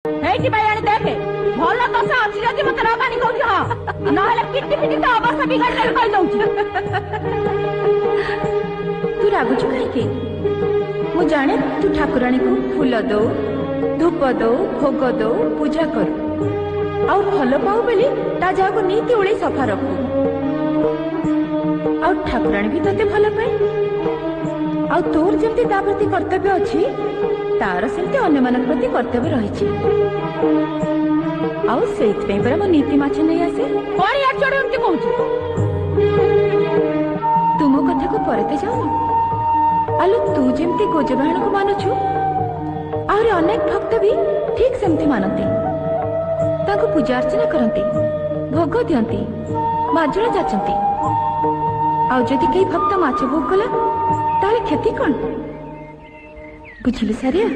ହେଇଠି ଭାଇ ଆଣି ଦେଖେ ଭଲ ଦଶା ଅଛି ଯଦି ମତେ ରବାନି କହୁଛି ହଁ ନହେଲେ ପିଟି ପିଟି ତ ଅବସ୍ଥା ବିଗାଡ଼ି କହିଦଉଛି। ତୁ ରାଗୁଛୁ କାହିଁକି? ମୁଁ ଜାଣେ ତୁ ଠାକୁରାଣୀକୁ ଫୁଲ ଦଉ, ଧୂପ ଦଉ, ଭୋଗ ଦଉ, ପୂଜା କରୁ ଆଉ ଭଲ ପାଉ ବୋଲି ତା ଯାହାକୁ ନୀତି ଓଳି ସଫା ରଖୁ। ଆଉ ଠାକୁରାଣୀ ବି ତତେ ଭଲ ପାଏ। ଆଉ ତୋର ଯେମିତି ତା ପ୍ରତି କର୍ତ୍ତବ୍ୟ ଅଛି ତାର ସେମିତି ଅନ୍ୟମାନଙ୍କ ପ୍ରତି କର୍ତ୍ତବ୍ୟ ରହିଛି। ଆଉ ସେଇଥିପାଇଁ ପରା ମୁଁ ନୀତି ମାଛ ନେଇ ଆସେ। କଣ ଆଚଡ ଏମିତି କହୁଛୁ? ତୁମ କଥାକୁ ପରତେ ଯାଉନି। ଆଲୋ ତୁ ଯେମିତି ଗୋଜବାହାଣକୁ ମାନୁଛୁ ଆହୁରି ଅନେକ ଭକ୍ତ ବି ଠିକ ସେମିତି ମାନନ୍ତି। ତାଙ୍କୁ ପୂଜା ଅର୍ଚ୍ଚନା କରନ୍ତି, ଭୋଗ ଦିଅନ୍ତି, ମାଜଳ ଯାଚନ୍ତି। ଆଉ ଯଦି କେହି ଭକ୍ତ ମାଛ ଭୋଗ କଲା ତାହେଲେ କ୍ଷତି କଣ? ବୁଝିଲୁ ସାରିଆ?